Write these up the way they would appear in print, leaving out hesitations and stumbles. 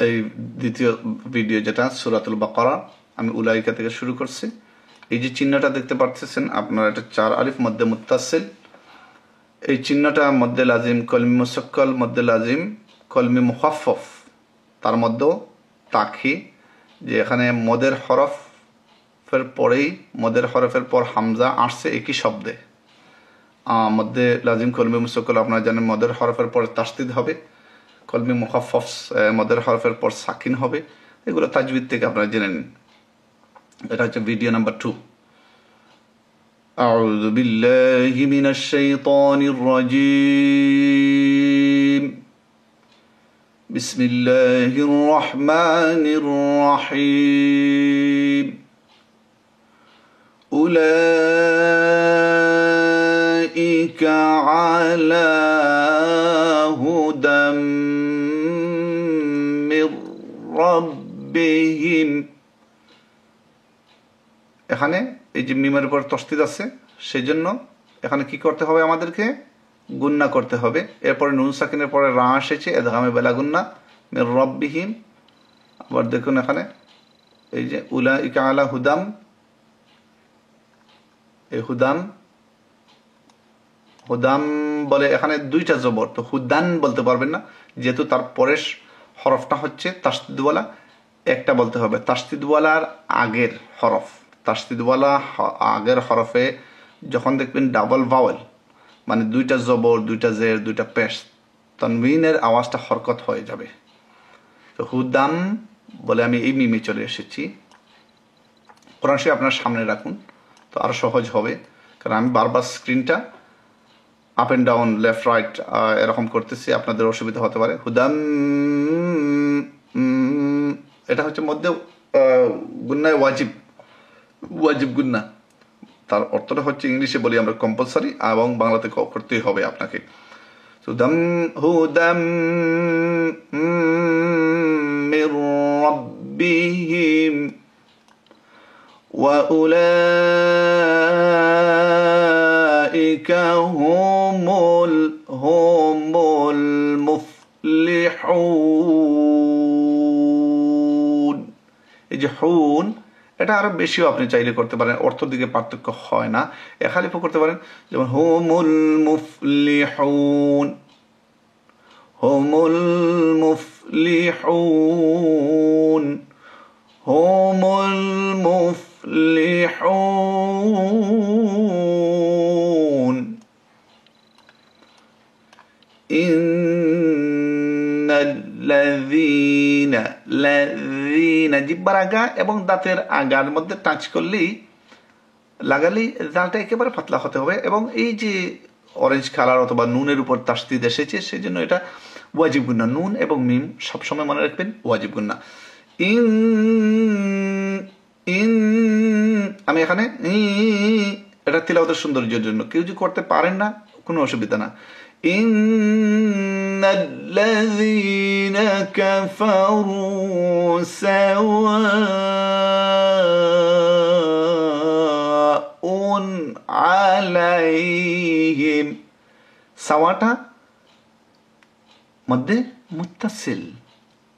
এই দ্বিতীয় ভিডিও যেটা সূরাতুল বাকারা, আমি উলাইকা থেকে শুরু করছি। এই যে চিহ্নটা দেখতে পাচ্ছেন আপনারা, এটা 4 আলিফ মধ্যে মুত্তাসিল। এই চিহ্নটা মধ্যে লাজিম, কলমি মুসাক্কাল মধ্যে লাজিম, কলমি মুখাফফ তার মধ্যেও তাখি, যে এখানে মদের হরফের পরেই মদের হরফের পর হামজা আসছে একই শব্দে। মধ্যে লাজিম কলমি মুসাক্কাল আপনারা জানেন মদের হরফের পর তাসদিদ হবে, কলমি মুখাফফ মদের হরফের পর সাকিন হবে। এগুলো তাজবিদ থেকে আপনারা জেনে নিন। এটা হচ্ছে ভিডিও নাম্বার 2। أعوذ بالله من الشيطان الرجيم بسم الله الرحمن الرحيم أولئك على هدى من ربهم। এখানে এই যে মিমের উপর তসদিদ আছে, সেই জন্য এখানে কি করতে হবে, আমাদেরকে গুন্না করতে হবে। এরপরে নুন সাকিনের পরে রা এসেছে, এদগামে বেলা গুন্না মির রব্বিহিম। আবার দেখুন এখানে এই যে উলাইকা আলা হুদাম, এই হুদাম হুদাম বলে এখানে দুইটা জবর, তো হুদান বলতে পারবেন না, যেহেতু তার পরের হরফটা হচ্ছে তাসদিদওয়ালা, একটা বলতে হবে তাসদিদওয়ালার আগের হরফ। তাসদিদওয়ালা আগের হরফে যখন দেখবেন ডাবল ভাওয়েল, মানে দুইটা জবর, দুইটা জের, দুইটা পেশ, তানবিনের আওয়াজটা হরকত হয়ে যাবে। তো হুদাম বলে আমি এই মিমে চলে এসেছি। কোরআন শরীফ আপনার সামনে রাখুন, তো আরো সহজ হবে, কারণ আমি বারবার স্ক্রিনটা up and down, left right এরকম করতেছি, আপনাদের অসুবিধা হতে পারে। হুদাম, এটা হচ্ছে মধ্যে গুন্নায় ওয়াজিব, ওয়াজিব গুন্না। তার অর্থটা হচ্ছে ইংলিশে বলি আমরা কম্পালসারি, এবং বাংলাতে করতেই হবে আপনাকে। হুদাম হুদাম মির রাব্বিহিম ওয়া উলাইকা হুমুল মুফলিহুন। এই যে হুন, এটা আরো বেশিও আপনি চাইলে করতে পারেন, অর্থ দিকে পার্থক্য হয় না, এখালিফও করতে পারেন, যেমন হুমুল মুফলিহুন, হুমুল মুফলিহুন, হুমুল মুফলিহুন। ইন্নাল্লাযীনা, লাযীনা জিহ্বার আগা এবং দাঁতের আগার মধ্যে টাচ করলেই, লাগালেই জালটা একেবারে পাতলা হতে হবে। এবং এই যে অরেঞ্জ কালার অথবা নুনের উপর তাসদিদ এসেছে, সেই জন্য এটা ওয়াজিব গুন্না। নুন এবং মিম সবসময় মনে রাখবেন ওয়াজিব গুন্না। আমি এখানে এটা তিলাওয়াতের সৌন্দর্যের জন্য, কেউ যদি করতে পারেন না কোনো অসুবিধা না। ইন্নাল্লাযীনা কাফারু সাওয়াউন আলাইহিম, সাওয়াটা মধ্যে মুত্তাসিল,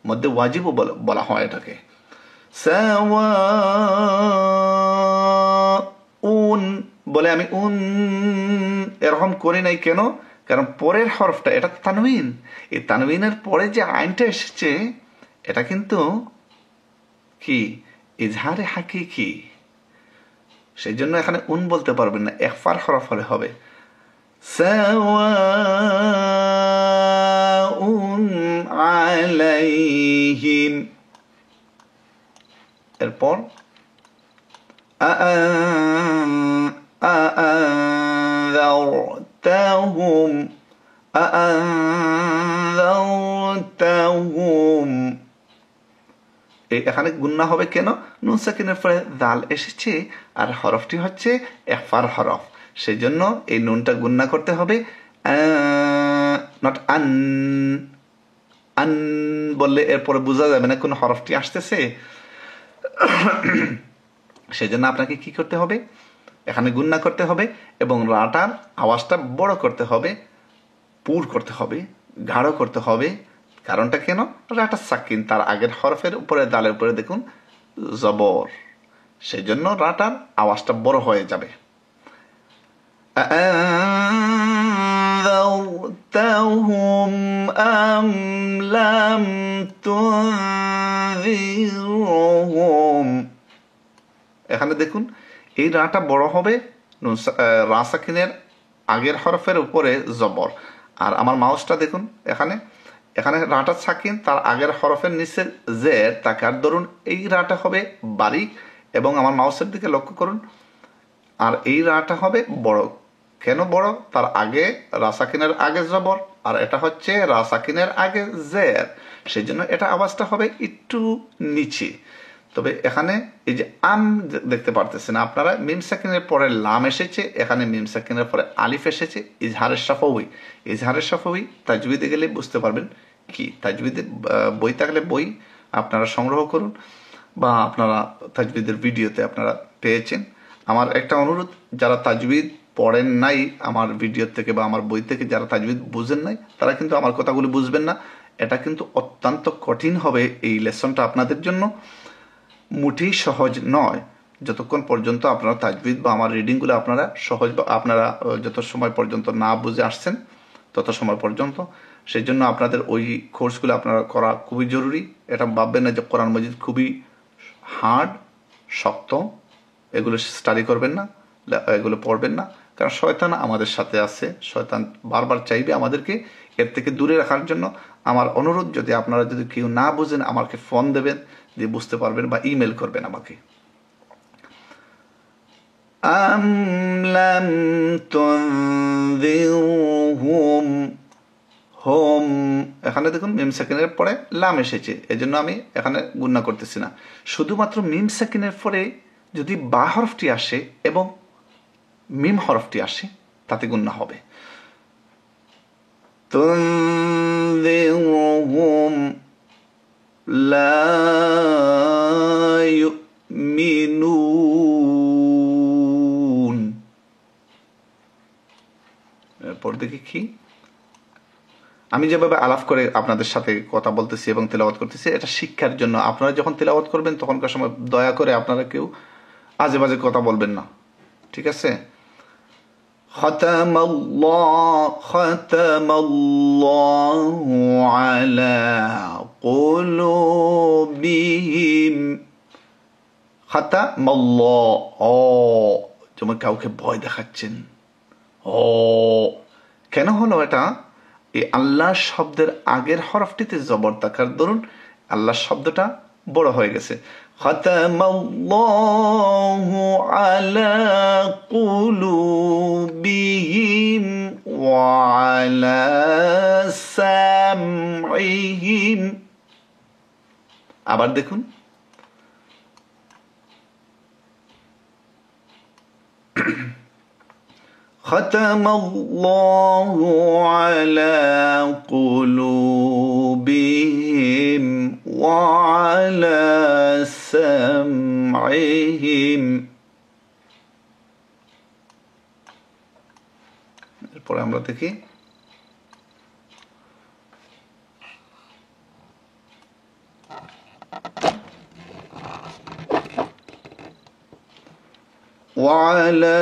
মধ্যে ওয়াজিবও বলা হয় এটাকে। সাওয়াউন বলে আমি এরকম করি নাই কেন, কারণ পরের হরফটা এটা তানবিন, এই তানবিনের পরে যে আইনটা এসেছে এটা কিন্তু কি ইজহারে হাকিকি, সেই জন্য এখানে বলতে পারবেন না, ইখফার হরফ হলে হবে। সাওয়াউন আলাইহিম। এরপর আআনযারতাহুম, আআনযারতাহুম। এখানে গুন্না হবে কেন, নুন সাকিনের পরে দাল এসেছে আর হরফটি হচ্ছে ইখফার হরফ, সেই জন্য এই নুনটা গুন্না করতে হবে। নট আন, আন বললে এরপরে বোঝা যাবে না কোন হরফটি আসতেছে, সেই জন্য আপনাকে কি করতে হবে, এখানে গুন্না করতে হবে এবং রাটার আওয়াজটা বড় করতে হবে, পুর করতে হবে, গাঢ় করতে হবে, কারণটা কেন? রাটা সাকিন, তার আগের হরফের উপরে দালের উপরে দেখুন জবর, সেই জন্য রাটার আওয়াজটা বড় হয়ে যাবে। أأنذرتهم أم لم تنذرهم। এখানে দেখুন এই রাটা বড় হবে, রা সাকিনের আগের হরফের উপরে জবর। আর আমার মাউসটা দেখুন, এখানে এখানে রাটা সাকিন, তার আগের হরফের নিচে জের, তাকে আর ধরুন এই রাটা হবে বারিক, এবং আমার মাউসের দিকে লক্ষ্য করুন, আর এই রাটা হবে বড়। কেন বড়? তার আগে রাসাকিনের আগে জবর, আর এটা হচ্ছে রাসাকিনের আগে জের, সেই জন্য এটা আওয়াজটা হবে একটু নিচে। তবে এখানে এই যে আম দেখতে পারতেছেন আপনারা, মিম সাকিনের পরে লাম এসেছে, এখানে মিম সাকিনের পরে আলিফ এসেছে, ইজহারের শাফাউই। ইজহারের শাফাউই তাজবিদে গেলে বুঝতে পারবেন কি। তাজবিদের বই থাকলে বই আপনারা সংগ্রহ করুন, বা আপনারা তাজবিদের ভিডিওতে আপনারা পেয়েছেন। আমার একটা অনুরোধ, যারা তাজবিদ পড়েন নাই আমার ভিডিও থেকে বা আমার বই থেকে, যারা তাজবিদ বুঝেন নাই, তারা কিন্তু আমার কথাগুলি বুঝবেন না। এটা কিন্তু অত্যন্ত কঠিন হবে, এই লেসনটা আপনাদের জন্য মোটেই সহজ নয়। যতক্ষণ পর্যন্ত আপনারা তাজবিদ বা আমার রিডিংগুলো আপনারা সহজ, বা আপনারা যত সময় পর্যন্ত না বুঝে আসছেন তত সময় পর্যন্ত, সেই জন্য আপনাদের ওই কোর্সগুলো আপনারা করা খুবই জরুরি। এটা ভাববেন না যে কোরআন মজিদ খুবই হার্ড, শক্ত, এগুলো স্টাডি করবেন না, এগুলো পড়বেন না, কারণ শয়তান আমাদের সাথে আছে। শয়তান বারবার চাইবে আমাদেরকে এর থেকে দূরে রাখার জন্য। আমার অনুরোধ, যদি আপনারা যদি কেউ না বুঝেন আমাকে ফোন দেবেন, দিয়ে বুঝতে পারবেন, বা ইমেল করবেন আমাকে। আম লাম তুনযিরহুম, হোম, এখানে দেখুন মিম সাকিনের পরে লাম এসেছে, এজন্য আমি এখানে গুণনা করতেছি না। শুধুমাত্র মিম সাকিনের পরে যদি বা হরফটি আসে এবং মিম হরফটি আসে, তাতে গুণনা হবে। তুনযিরহুম লা ইউমিনুন। এরপর দেখি কি, আমি যেভাবে আলাপ করে আপনাদের সাথে কথা বলতেছি এবং তেলাওয়াত করতেছি, এটা শিক্ষার জন্য। আপনারা যখন তেলাওয়াত করবেন তখনকার সময় দয়া করে আপনারা কেউ আজে বাজে কথা বলবেন না, ঠিক আছে? খাতামাল্লাহু আলা কুলুবিহিম। খাতামাল্লাহ, যেমন কাউকে ভয় দেখাচ্ছেন। কেন হলো এটা? এই আল্লাহ শব্দের আগের হরফটিতে জবর থাকার দরুন আল্লাহ শব্দটা বড় হয়ে গেছে। খাতামাল্লাহু আলা কুলুবিহিম ওয়া আলা সামইহিম। আবার দেখুন, খাতামাল্লাহু আলা কুলুবিহিম ওয়া আলা সামইহিম। এরপরে আমরা দেখি وعلى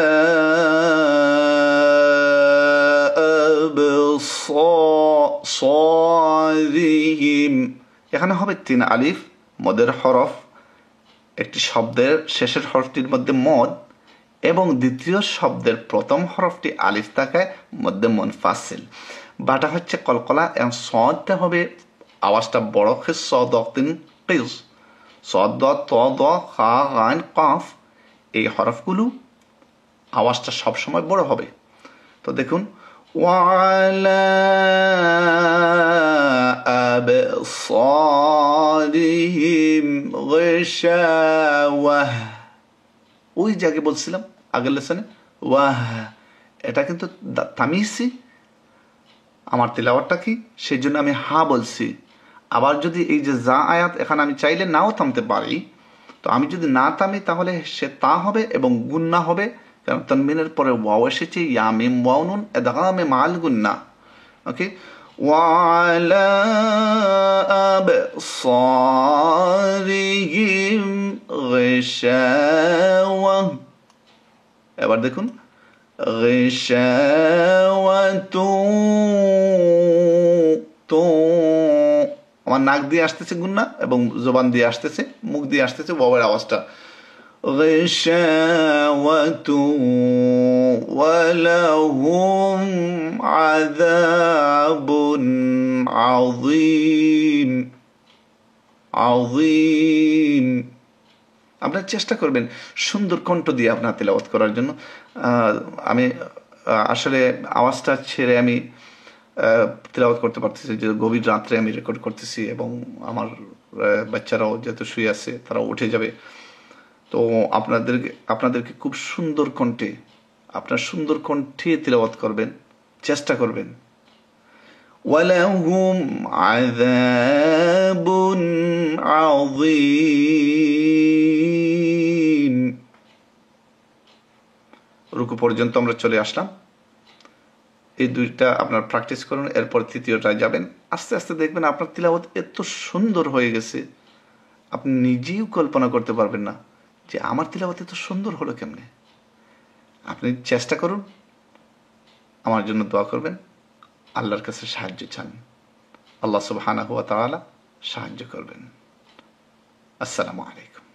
أبصارهم। এখানে হবে 3 আলিফ, মদের হরফ। একটি শব্দের শেষের হরফটির মধ্যে মদ, এবং দ্বিতীয় শব্দের প্রথম হরফটি আলিফ থাকায় মধ্যে মুনফাসিল। বাটা হচ্ছে কলকলা, এবং সদটা হবে আওয়াজটা বড়, সদ তিন কিস, সদ ত দ খা গান কফ, এই হরফগুলো আওয়াজটা সবসময় বড় হবে। তো দেখুন, ওয়ালা আবসারিহিম গিশাওয়াহ। ওই জায়গায় বলছিলাম আগের লেসনে ওয়াহ, এটা কিন্তু তামিজি আমার তিলাওয়াতটা কি, সেই জন্য আমি হা বলছি। আবার যদি এই যে যা আয়াত, এখানে আমি চাইলে নাও থামতে পারি, তো আমি যদি না থামি তাহলে সে তা হবে এবং গুন্না হবে, কারণ তানবিনের পরে ওয়াও এসেছে, ইয়া মিম ওয়াও নুন ইদগামে মাল গুন্না। ওকে, ওয়ালা আবসারিহিম গিশাওয়া, এবার দেখুন গিশাওয়াতু, তো আমার নাক দিয়ে আসতেছে গুন্না এবং জবান দিয়ে আসতেছে, মুখ দিয়ে আসতেছে ওয়াওয়ের আওয়াজটা, গিশাওয়াতু ওয়ালাহুম আযাবুন আযীম, আযীম। আপনার চেষ্টা করবেন সুন্দর কণ্ঠ দিয়ে আপনার তেলাওয়াত করার জন্য। আমি আসলে আওয়াজটা ছেড়ে আমি তেলাওয়াত করতে পারতেছি, যে গভীর রাত্রে আমি রেকর্ড করতেছি এবং আমার বাচ্চারাও যেহেতু শুয়ে আছে তারা উঠে যাবে। তো আপনাদেরকে খুব সুন্দর কণ্ঠে, আপনার সুন্দর কণ্ঠে তেলাওয়াত করবেন, চেষ্টা করবেন। ওয়ালাহুম আযাবুন আযীম। রুকু পর্যন্ত আমরা চলে আসলাম। এই দুইটা আপনার প্র্যাকটিস করুন, এরপর তৃতীয়টায় যাবেন। আস্তে আস্তে দেখবেন আপনার তিলাওয়াত এত সুন্দর হয়ে গেছে, আপনি নিজেও কল্পনা করতে পারবেন না যে আমার তিলাওয়াত এত সুন্দর হলো কেমনে। আপনি চেষ্টা করুন, আমার জন্য দোয়া করবেন, আল্লাহর কাছে সাহায্য চান, আল্লাহ সুবহানাহু ওয়া তাআলা সাহায্য করবেন। আসসালামু আলাইকুম।